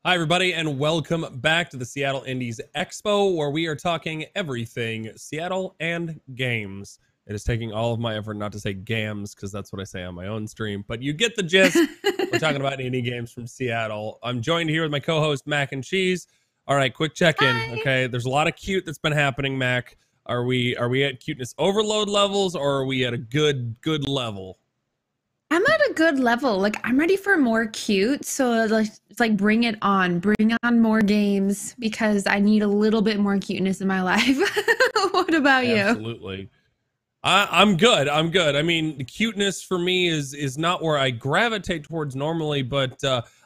Hi, everybody, and welcome back to the Seattle Indies Expo, where we are talking everything Seattle and games. It is taking all of my effort not to say gams, because that's what I say on my own stream, but you get the gist. We're talking about indie games from Seattle. I'm joined here with my co-host, Mac and Cheese. All right, quick check-in, okay? There's a lot of cute that's been happening, Mac. Are we at cuteness overload levels, or are we at a good level? I'm at a good level. Like I'm ready for more cute. So it's like bring it on. Bring on more games because I need a little bit more cuteness in my life. What about you? Absolutely. I'm good. I'm good. I mean, the cuteness for me is not where I gravitate towards normally, but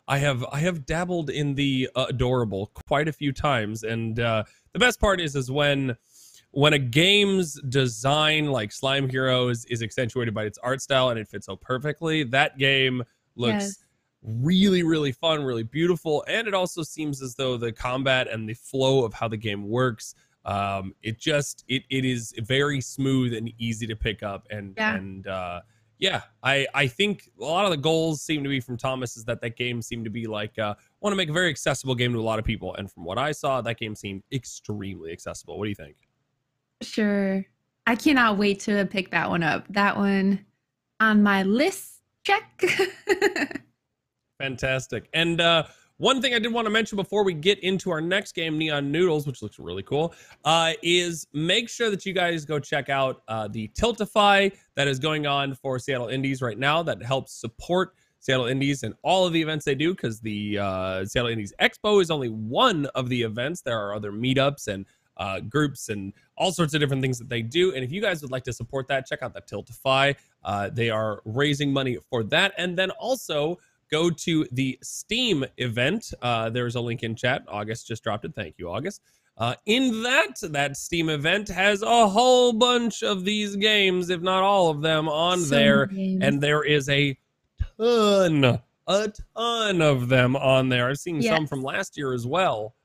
I have dabbled in the adorable quite a few times, and the best part is when a game's design, like Slime Heroes, is accentuated by its art style and it fits so perfectly. That game looks Yes. really fun, really beautiful, and it also seems as though the combat and the flow of how the game works, it is very smooth and easy to pick up, Yeah. yeah, I think a lot of the goals seem to be from Thomas is that game seemed to be like want to make a very accessible game to a lot of people, and from what I saw, that game seemed extremely accessible. What do you think? Sure. I cannot wait to pick that one up. That one on my list. Check. Fantastic. And one thing I did want to mention before we get into our next game, Neon Noodles, which looks really cool, is make sure that you guys go check out the Tiltify that is going on for Seattle Indies right now that helps support Seattle Indies and all of the events they do, because the Seattle Indies Expo is only one of the events. There are other meetups and groups and all sorts of different things that they do. And if you guys would like to support that, check out the Tiltify. They are raising money for that. And then also go to the Steam event. There's a link in chat. August just dropped it. Thank you, August. In that Steam event has a whole bunch of these games, if not all of them, on So there. many games. And there is a ton of them on there. I've seen some Yes. from last year as well.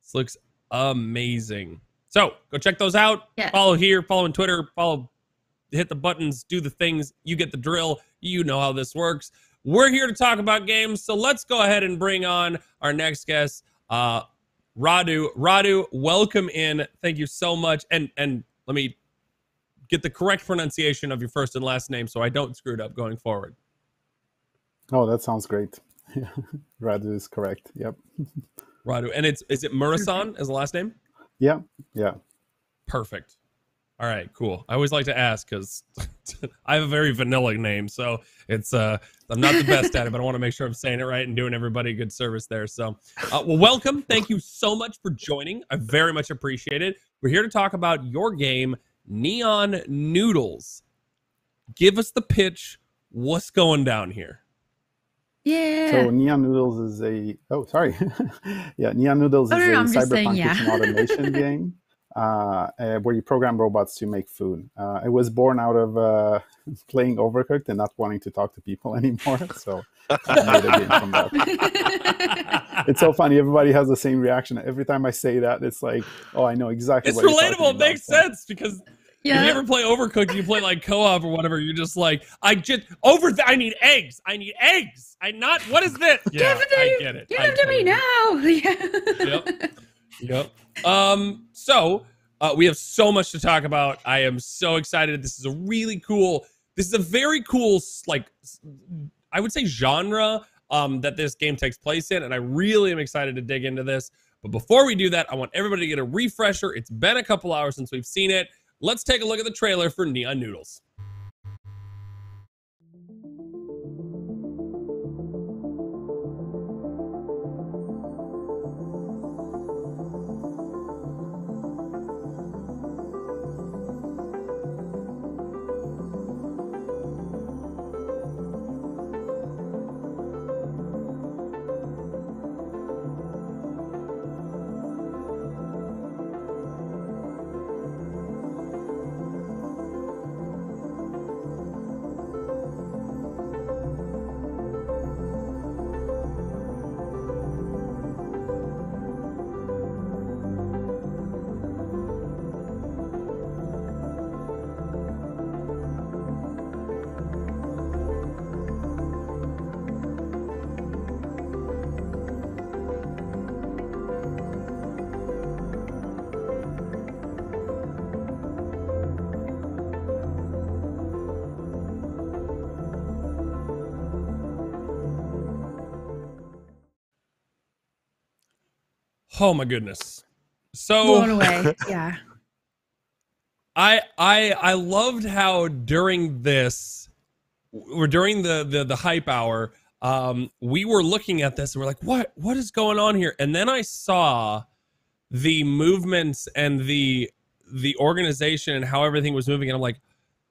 This looks amazing. So go check those out. Yes. Follow here, follow on Twitter, hit the buttons, do the things. You get the drill. You know how this works. We're here to talk about games, so let's go ahead and bring on our next guest, Radu. Radu, welcome in. Thank you so much. And let me get the correct pronunciation of your first and last name so I don't screw it up going forward. Oh, that sounds great. Radu is correct. Yep. Radu. And is it Murasan as the last name? Yeah. Perfect. All right, cool. I always like to ask because I have a very vanilla name, so it's I'm not the best at it, but I want to make sure I'm saying it right and doing everybody a good service there. So, well, welcome. Thank you so much for joining. I very much appreciate it. We're here to talk about your game, Neon Noodles. Give us the pitch. What's going down here? Yeah. So Neon Noodles is a Neon Noodles is a cyberpunk kitchen automation game where you program robots to make food. It was born out of playing Overcooked and not wanting to talk to people anymore. So I made a game from that. It's so funny. Everybody has the same reaction. Every time I say that, it's like, oh, I know exactly it's what you're talking relatable. It about. makes sense because if you ever play Overcooked, you play like co-op or whatever, you're just like, I need eggs. I need eggs. What is this? Yeah, I get it. Give them to me now. Yep. So we have so much to talk about. I am so excited. This is a very cool, like, I would say genre that this game takes place in, and I really am excited to dig into this. But before we do that, I want everybody to get a refresher. It's been a couple hours since we've seen it. Let's take a look at the trailer for Neon Noodles. Oh my goodness. So blown away. Yeah. I loved how during this, or during the hype hour, we were looking at this and we're like, what is going on here? And then I saw the movements and the organization and how everything was moving, and I'm like,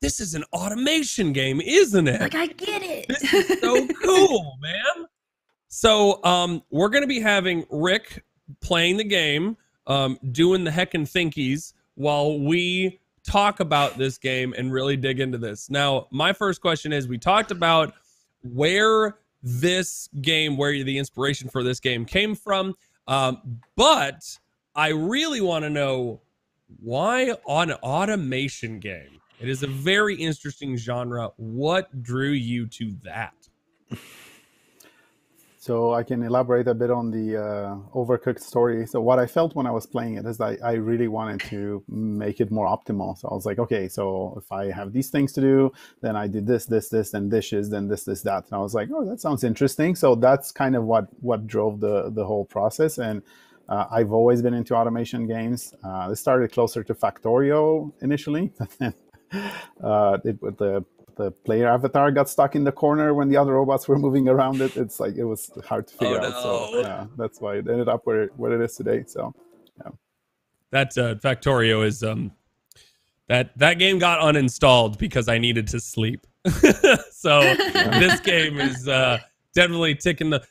this is an automation game, isn't it? Like, I get it. This is so cool, man. So we're gonna be having Rick playing the game, doing the heckin' thinkies while we talk about this game and really dig into this. Now, my first question is, we talked about where the inspiration for this game came from, but I really want to know why an automation game. It is a very interesting genre. What drew you to that? So I can elaborate a bit on the Overcooked story. So what I felt when I was playing it is I really wanted to make it more optimal. So I was like, okay, so if I have these things to do, then I did this, then dishes, then this, that. And I was like, oh, that sounds interesting. So that's kind of what drove the whole process. And I've always been into automation games. This started closer to Factorio initially, but then the player avatar got stuck in the corner when the other robots were moving around it. It's like, it was hard to figure out. So yeah, that's why it ended up where it is today. So yeah. That Factorio is that game got uninstalled because I needed to sleep. So this game is definitely ticking the.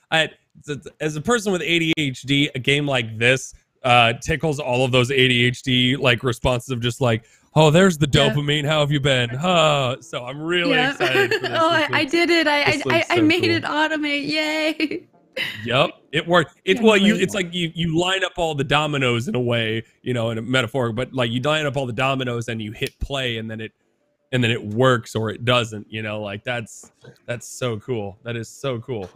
As a person with ADHD, a game like this tickles all of those ADHD like responses of just like, oh, there's the dopamine. How have you been? So I'm really excited for this. Oh, I did it. I made it automate. Yay. Yep, it worked. It's like you line up all the dominoes in a way, in a metaphor, but like you line up all the dominoes and you hit play, and then it works or it doesn't. Like that's so cool. That is so cool.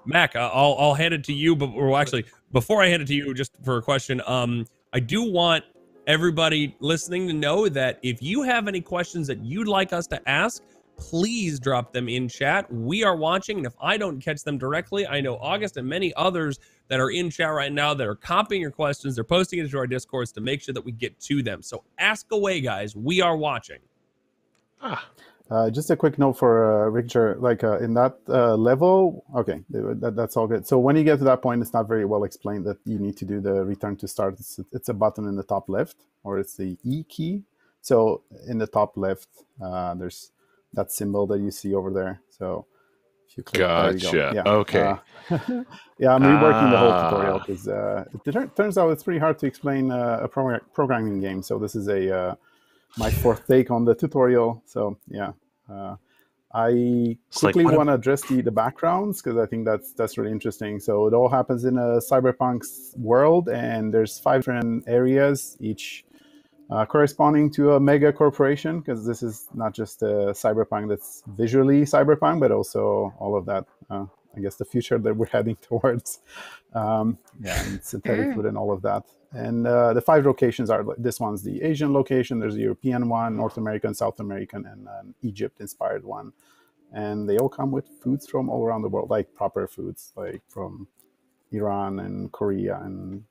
Mac, I'll hand it to you, but actually before I hand it to you, just for a question, I do want everybody listening to know that if you have any questions that you'd like us to ask, please drop them in chat. We are watching, and if I don't catch them directly, I know August and many others that are in chat right now that are copying your questions. They're posting it into our Discords to make sure that we get to them. So ask away, guys. We are watching. Just a quick note for Richard, like in that level, okay, that's all good. So when you get to that point, it's not very well explained that you need to do the return to start. It's a button in the top left, or it's the E key. So in the top left, there's that symbol that you see over there. So if you click, there you go. Yeah. Okay. Yeah, I'm reworking the whole tutorial because it turns out it's pretty hard to explain a programming game. So this is my fourth take on the tutorial. So yeah, I quickly want to address the backgrounds because I think that's really interesting. So it all happens in a cyberpunk world, and there's 5 different areas, each corresponding to a mega corporation, because this is not just a cyberpunk that's visually cyberpunk, but also all of that, I guess, the future that we're heading towards. And synthetic food and all of that. And the 5 locations are, this one's the Asian location, there's a European one, North American, South American, and an Egypt-inspired one. And they all come with foods from all around the world, like proper foods, like from Iran and Korea and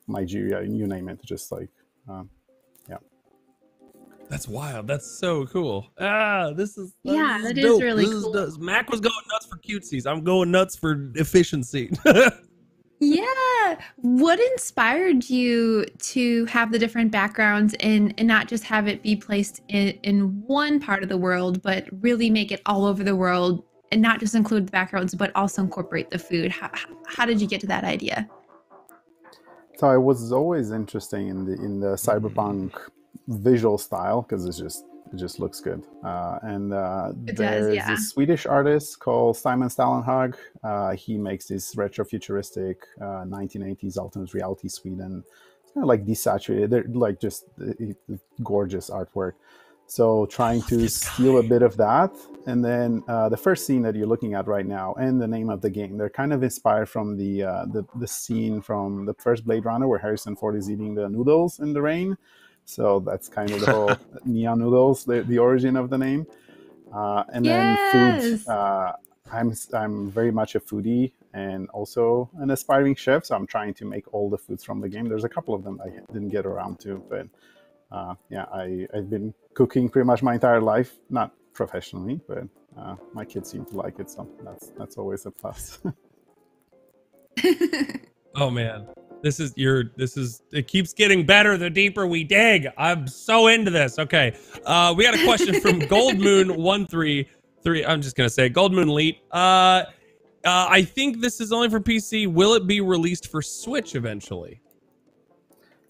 Nigeria, you name it, just like, yeah. That's wild. That's so cool. That is really cool. Mac was going nuts for cutesies. I'm going nuts for efficiency. Yeah. What inspired you to have the different backgrounds and not just have it be placed in one part of the world, but really make it all over the world and not just include the backgrounds, but also incorporate the food? How did you get to that idea? So I was always interested in the cyberpunk visual style because it just looks good. There's a Swedish artist called Simon Stallenhag. He makes this retro futuristic 1980s alternate reality Sweden. It's kind of like desaturated. They're like just gorgeous artwork. So trying to steal a bit of that. And then the first scene that you're looking at right now and the name of the game, they're kind of inspired from the scene from the first Blade Runner where Harrison Ford is eating the noodles in the rain. So that's kind of the whole Neon Noodles, the origin of the name. And then food I'm very much a foodie and also an aspiring chef, so I'm trying to make all the foods from the game. There's a couple of them I didn't get around to, but yeah, I've been cooking pretty much my entire life, not professionally, but my kids seem to like it, so that's always a plus. Oh man, it keeps getting better the deeper we dig. I'm so into this. Okay, we got a question from Gold Moon 133. I'm just gonna say Gold Moon Elite. I think this is only for PC. Will it be released for Switch eventually?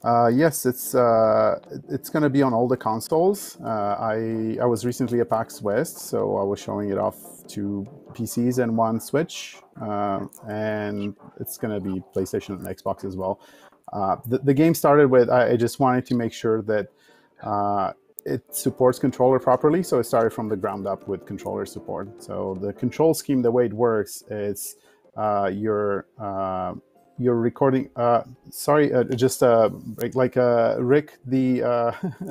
Yes, it's going to be on all the consoles. I was recently at PAX West, so I was showing it off to PCs and one Switch, and it's going to be PlayStation and Xbox as well. The game started with, I just wanted to make sure that it supports controller properly, so it started from the ground up with controller support. So the control scheme, the way it works, is you're recording just like Rick the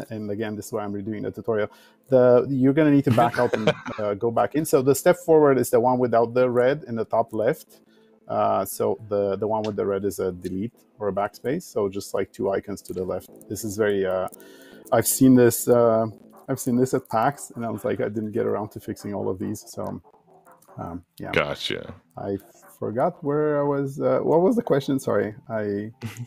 and again, this is why I'm redoing the tutorial. You're going to need to back out and go back in. So the step forward is the one without the red in the top left. So the one with the red is a delete or a backspace, so just like two icons to the left. This is very I've seen this at PAX, and I was like, I didn't get around to fixing all of these, so yeah. Gotcha. I forgot where I was. What was the question? Sorry.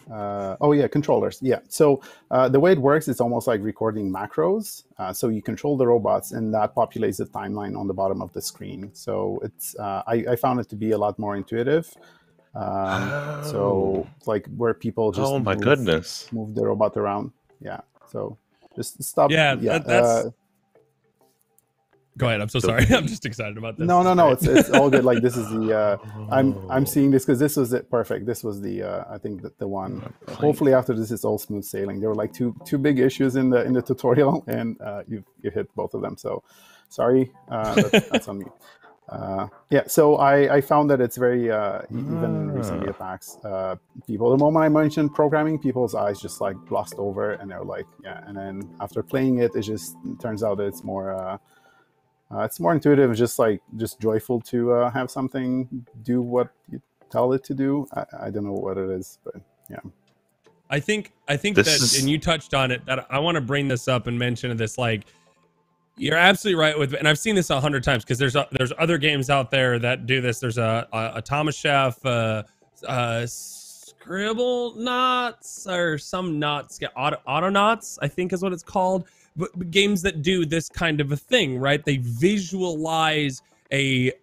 Oh yeah, controllers. Yeah. So the way it works, it's almost like recording macros. So you control the robots, and that populates the timeline on the bottom of the screen. So it's I found it to be a lot more intuitive. So like where people just move the robot around. Yeah. So just stop. Yeah. That's. Go ahead. I'm so sorry. I'm just excited about this. No. It's all good. Like this is the I'm seeing this because this was it. Perfect. This was the I think the one. Hopefully after this it's all smooth sailing. There were like two big issues in the tutorial, and you hit both of them. So sorry. That's on me. Yeah. So I found that it's very even recently at PAX. People, the moment I mentioned programming, people's eyes just like glossed over, and they're like, yeah. And then after playing it, it turns out that it's more intuitive, just joyful to have something do what you tell it to do. I don't know what it is, but yeah. I think that, and you touched on it, that I want to bring this up and mention this. Like, you're absolutely right with, and I've seen this 100 times because there's other games out there that do this. There's a Thomas Chef, Scribble Knots, or some knots, Autonauts, I think is what it's called. But games that do this kind of a thing, right? They visualize a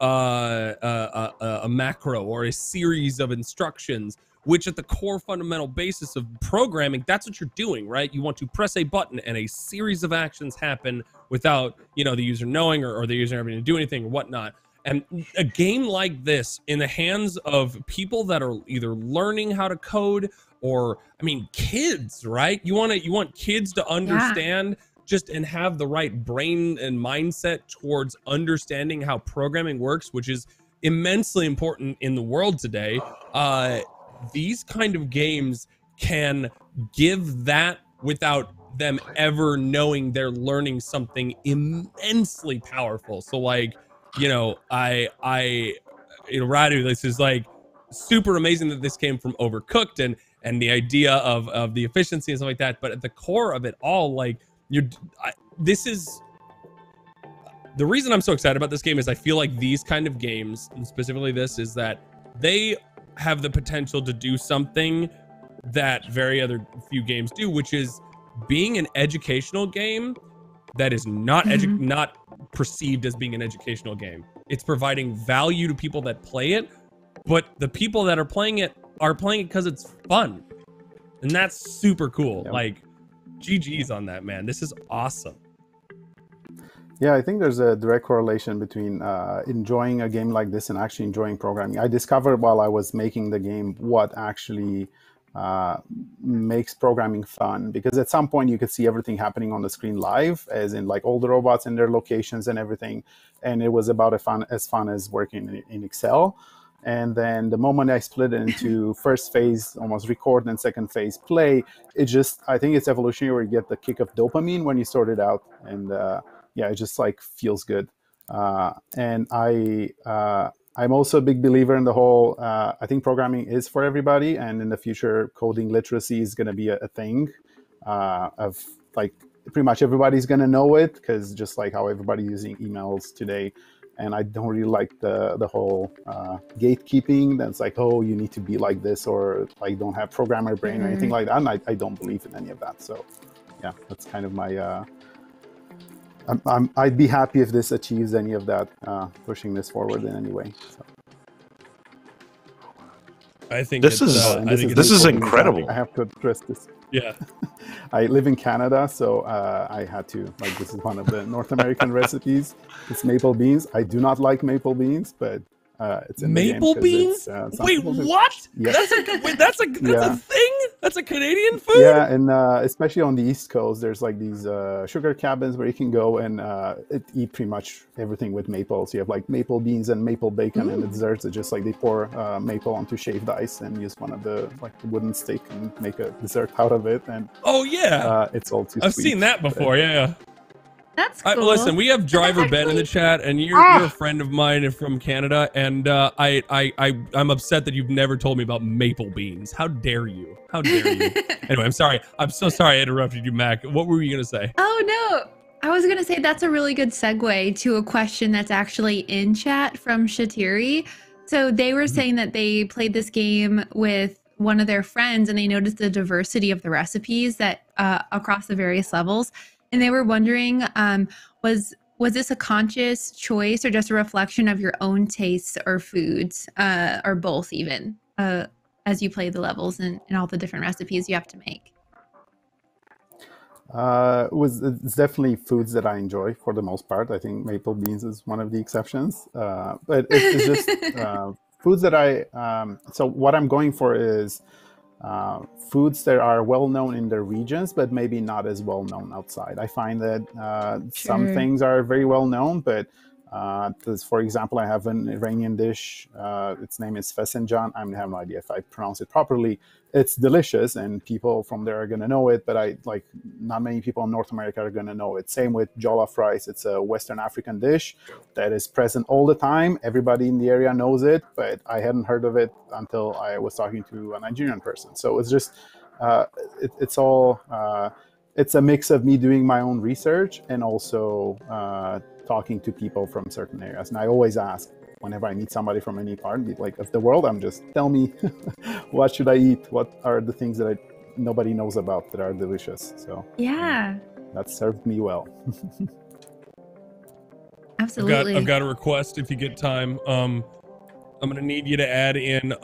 macro or a series of instructions, which at the core fundamental basis of programming, that's what you're doing, right? You want to press a button and a series of actions happen without, the user knowing or the user having to do anything or whatnot. And a game like this in the hands of people that are either learning how to code or, kids, right? You want kids to understand just and have the right brain and mindset towards understanding how programming works, which is immensely important in the world today. These kind of games can give that without them ever knowing they're learning something immensely powerful. So like, Radu, this is like super amazing that this came from Overcooked and the idea of the efficiency and stuff like that. But at the core of it all, like, this is the reason I'm so excited about this game is I feel like these kind of games, and specifically this, is that they have the potential to do something that very other few games do, which is being an educational game that is not not perceived as being an educational game. It's providing value to people that play it, but the people that are playing it because it's fun, and that's super cool. Yep. Like, GG's on that, man. This is awesome. Yeah, I think there's a direct correlation between enjoying a game like this and actually enjoying programming. I discovered while I was making the game what actually makes programming fun, because at some point you could see everything happening on the screen live, as in like all the robots and their locations and everything, and it was about as fun as working in Excel. And then the moment I split it into first phase, almost record, and second phase, play, I think it's evolutionary where you get the kick of dopamine when you sort it out. And yeah, it just like feels good. And I'm also a big believer in the whole, I think programming is for everybody, and in the future, coding literacy is going to be a thing of like pretty much everybody's going to know it, because just like how everybody's using emails today. And I don't really like the whole gatekeeping that's like, oh, you need to be like this, or like don't have programmer brain or anything like that. And I don't believe in any of that. So yeah, that's kind of my... I'd be happy if this achieves any of that, pushing this forward in any way. So. I think this is incredible. I have to address this. Yeah. I live in Canada, so I had to, like, this is one of the North American recipes. It's maple beans. I do not like maple beans, but it's in maple the game beans. Wait, what? Yeah. That's a thing. That's a Canadian food. Yeah, and especially on the East Coast, there's like these sugar cabins where you can go and eat pretty much everything with maples. You have like maple beans and maple bacon, and the desserts are just like they pour maple onto shaved ice and use one of the wooden stick and make a dessert out of it. And oh yeah, it's all too I've sweet, seen that before. Yeah. That's cool. Listen, we have Driver Ben in the chat, and you're a friend of mine from Canada, and I'm upset that you've never told me about maple beans. How dare you? How dare you? Anyway, I'm sorry. I'm so sorry I interrupted you, Mac. What were you gonna say? Oh no, I was gonna say that's a really good segue to a question that's actually in chat from Shatiri. So they were saying that they played this game with one of their friends, and they noticed the diversity of the recipes that across the various levels. And they were wondering, was this a conscious choice or just a reflection of your own tastes or foods, or both even, as you play the levels and all the different recipes you have to make? It's definitely foods that I enjoy for the most part. I think maple beans is one of the exceptions. But it's just foods that so what I'm going for is foods that are well known in their regions, but maybe not as well known outside. I find that some things are very well known, but for example, I have an Iranian dish. Its name is fesenjan. I have no idea if I pronounce it properly. It's delicious, and people from there are going to know it, but not many people in North America are going to know it. Same with jollof rice. It's a Western African dish that is present all the time. Everybody in the area knows it, but I hadn't heard of it until I was talking to a Nigerian person. So it's just, it's a mix of me doing my own research and also talking to people from certain areas. And I always ask, whenever I meet somebody from any part of the world, I'm just, tell me, what should I eat? What are the things that nobody knows about that are delicious? So yeah, that served me well. Absolutely. I've got a request if you get time. I'm gonna need you to add in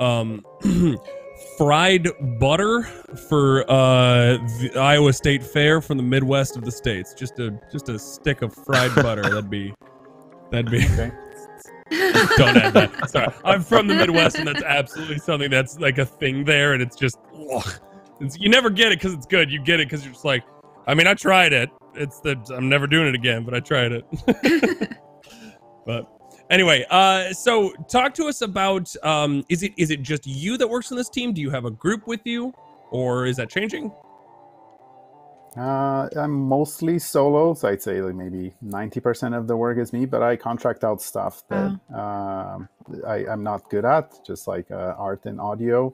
fried butter for the Iowa State Fair from the Midwest of the states. Just a stick of fried butter. That'd be. Okay. Don't add that. Sorry, I'm from the Midwest, and that's absolutely something that's like a thing there, and it's just, you never get it because it's good. You get it because you're just like, I mean, I tried it. I'm never doing it again, but I tried it. But anyway, so talk to us about, is it just you that works on this team? Do you have a group with you, or is that changing? I'm mostly solo, so I'd say maybe 90% of the work is me, but I contract out stuff that I'm not good at, just like art and audio.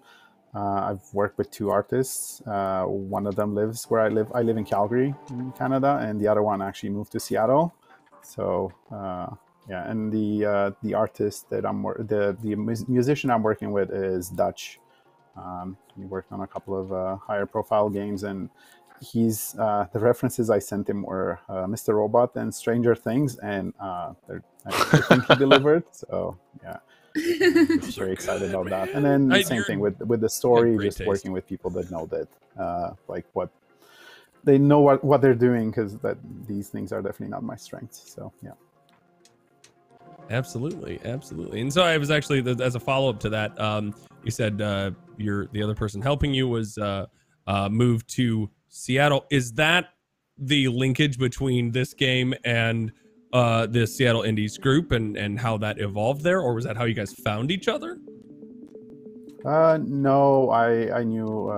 I've worked with 2 artists. One of them lives where I live. I live in Calgary, in Canada, and the other one actually moved to Seattle. So yeah, and the artist that the musician I'm working with is Dutch. He worked on a couple of higher profile games, and he's the references I sent him were Mr. Robot and Stranger Things, and I think he delivered. So yeah, I'm very excited about that. And then the same thing with the story, just taste. Working with people that know that what they know what they're doing, because these things are definitely not my strengths. So yeah. Absolutely. And so I was actually, as a follow-up to that, you said the other person helping you was moved to Seattle. Is that the linkage between this game and the Seattle Indies group and how that evolved there, or was that how you guys found each other? No, I knew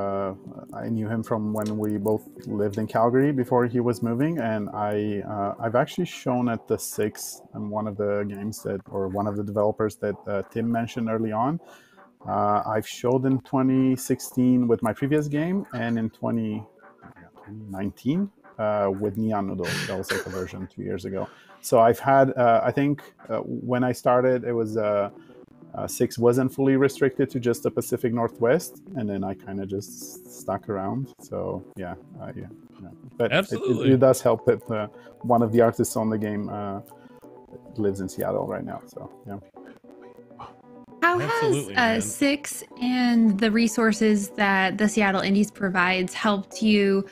him from when we both lived in Calgary before he was moving, and I've actually shown at the Six and one of the games that, or one of the developers that Tim mentioned early on. I've showed in 2016 with my previous game, and in 2019 with Neon Noodles. That was like a version 2 years ago. So I've had, I think when I started, it was. Six wasn't fully restricted to just the Pacific Northwest, and then I kind of just stuck around. So yeah. But absolutely, it does help that one of the artists on the game lives in Seattle right now. So yeah. How has Six and the resources that the Seattle Indies provides helped you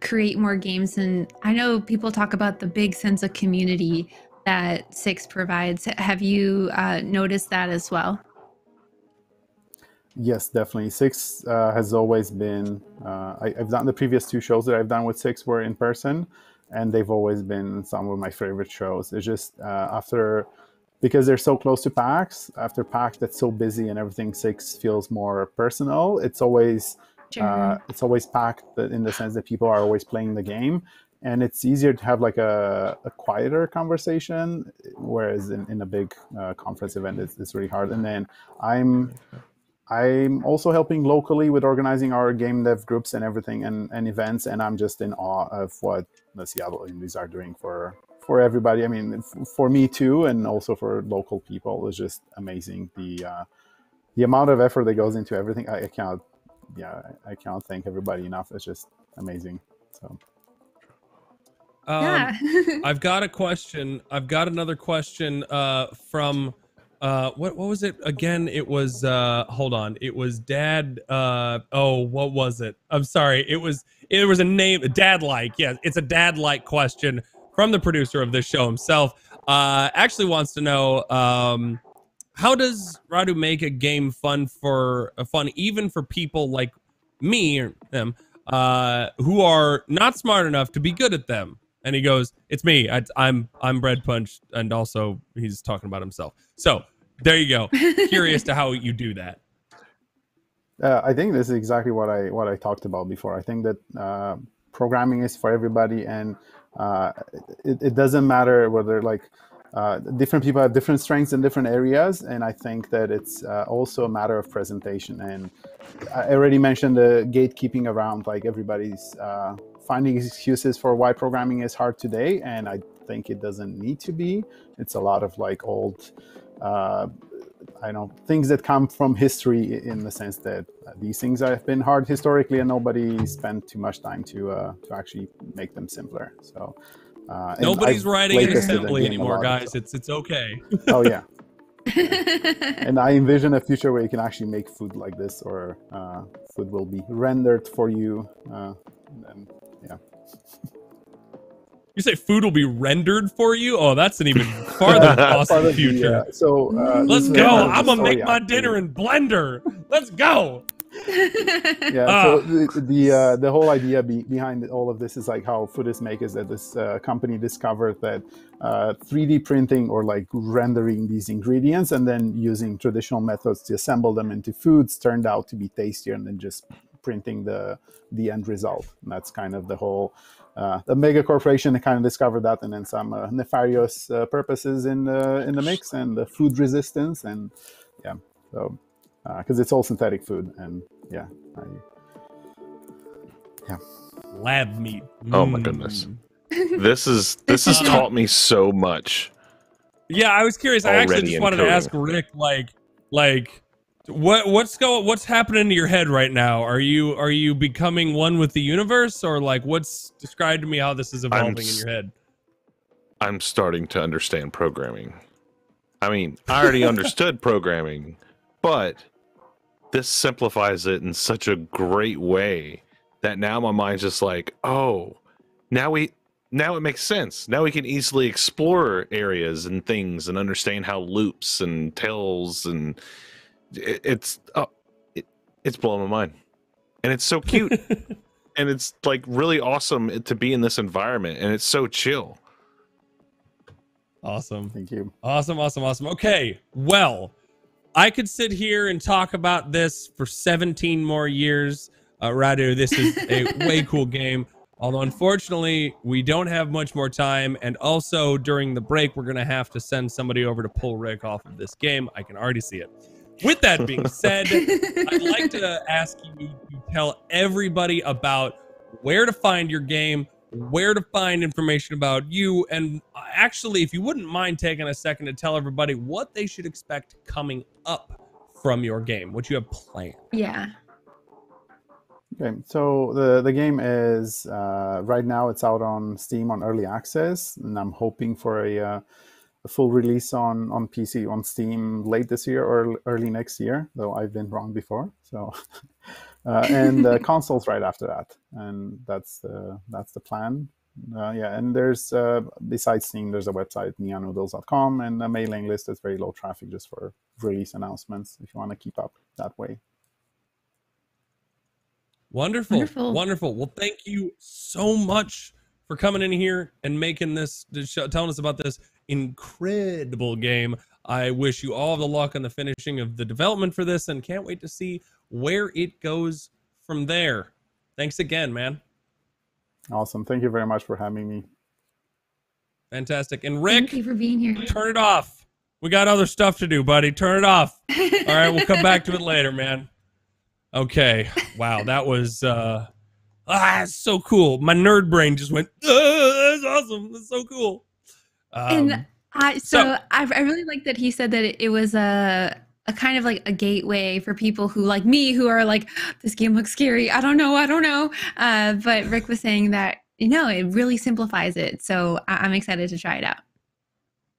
create more games? And I know people talk about the big sense of community that Six provides. Have you noticed that as well? Yes, definitely. Six has always been. I've done the previous 2 shows that I've done with Six were in person, and they've always been some of my favorite shows. It's just because they're so close to PAX. After PAX, that's so busy and everything, Six feels more personal. It's always packed in the sense that people are always playing the game. And it's easier to have like a quieter conversation, whereas in a big conference event, it's really hard. And then I'm also helping locally with organizing our game dev groups and everything and events, and I'm just in awe of what the Seattle Indies are doing for everybody. I mean, for me too, and also for local people. It's just amazing the amount of effort that goes into everything. I cannot thank everybody enough. It's just amazing. So. Yeah. I've got a question. I've got another question from what was it again? It was hold on. It was Dad what was it? I'm sorry. It was a name, Dad like. Yeah, it's a Dad like question from the producer of this show himself. Actually wants to know how does Radu make a game fun even for people like me or them who are not smart enough to be good at them? And he goes, "It's me. I'm Bread Punch," and also he's talking about himself. So there you go. Curious to how you do that. I think this is exactly what I talked about before. I think that programming is for everybody, and it doesn't matter whether different people have different strengths in different areas. And I think that it's also a matter of presentation. And I already mentioned the gatekeeping around everybody's finding excuses for why programming is hard today, and I think it doesn't need to be. It's a lot of old things that come from history, in the sense that these things have been hard historically, and nobody spent too much time to actually make them simpler. So nobody's writing in assembly anymore, guys. So. It's okay. Oh yeah. And I envision a future where you can actually make food like this, or food will be rendered for you. And yeah. You say food will be rendered for you? Oh, that's an even farther awesome future. Let's go. I'm going to make my dinner in Blender. Let's go. So the whole idea behind all of this is how food is made, is that this company discovered that 3D printing, or rendering these ingredients and then using traditional methods to assemble them into foods, turned out to be tastier than just printing the end result. And that's kind of the whole the mega corporation that kind of discovered that, and then some nefarious purposes in the mix, and the food resistance, and so because it's all synthetic food, and lab meat. Oh my goodness, this has taught me so much. Yeah, I was curious. I actually just wanted to ask Rick, what's happening to your head right now? Are you becoming one with the universe, or what's described to me how this is evolving in your head? I'm starting to understand programming. I mean, I already understood programming, but this simplifies it in such a great way that now my mind's just oh, now it makes sense. Now we can easily explore areas and things and understand how loops and tails, and it's blowing my mind, and it's so cute. And it's really awesome to be in this environment, and it's so chill. Awesome. Thank you. Awesome. Okay, well, I could sit here and talk about this for 17 more years. Radu, this is a way cool game. Although, unfortunately, we don't have much more time. And also, during the break, we're going to have to send somebody over to pull Rick off of this game. I can already see it. With that being said, I'd like to ask you to tell everybody about where to find your game, where to find information about you, and actually, if you wouldn't mind taking a second to tell everybody what they should expect coming up from your game, what you have planned. Yeah. Okay, so the game is right now it's out on Steam on early access, and I'm hoping for a full release on PC on Steam late this year or early next year. Though I've been wrong before. So and consoles right after that, and that's the plan. Yeah, and there's besides Steam, there's a website neonnoodles.com and a mailing list that's very low traffic just for release announcements if you want to keep up that way. Wonderful. Well, thank you so much for coming in here and making this show, telling us about this incredible game. I wish you all the luck on the finishing of the development for this and can't wait to see where it goes from there. Thanks again, man. Awesome. Thank you very much for having me. Fantastic. And Rick, thank you for being here. Turn it off. We got other stuff to do, buddy. Turn it off. All right, we'll come back to it later, man. Okay. Wow, that was so cool. My nerd brain just went, that's awesome. That's so cool. And I really like that he said that it was a kind of like a gateway for people who like me who are like, this game looks scary. I don't know. But Rick was saying that, it really simplifies it. So I'm excited to try it out.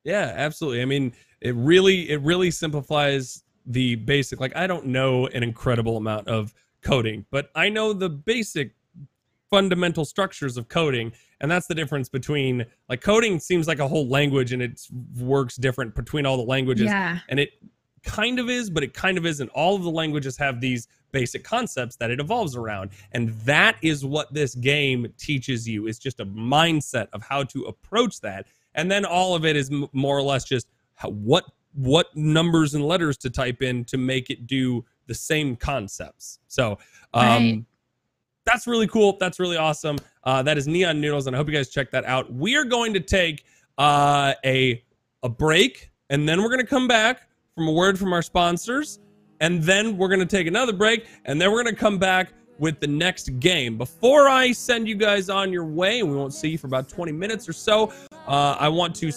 Yeah, absolutely. I mean, it really simplifies the basic, like, I don't know an incredible amount of coding, but I know the basic fundamental structures of coding. And that's the difference between, like, coding seems like a whole language and it works different between all the languages. Yeah. And it kind of is, but it kind of isn't. All of the languages have these basic concepts that it evolves around. And that is what this game teaches you. It's just a mindset of how to approach that. And then all of it is more or less just what numbers and letters to type in to make it do the same concepts. So Right. That's really cool. That's really awesome. That is Neon Noodles, and I hope you guys check that out. We are going to take a break, and then we're going to come back from a word from our sponsors, and then we're going to take another break, and then we're going to come back with the next game. Before I send you guys on your way, and we won't see you for about 20 minutes or so, I want to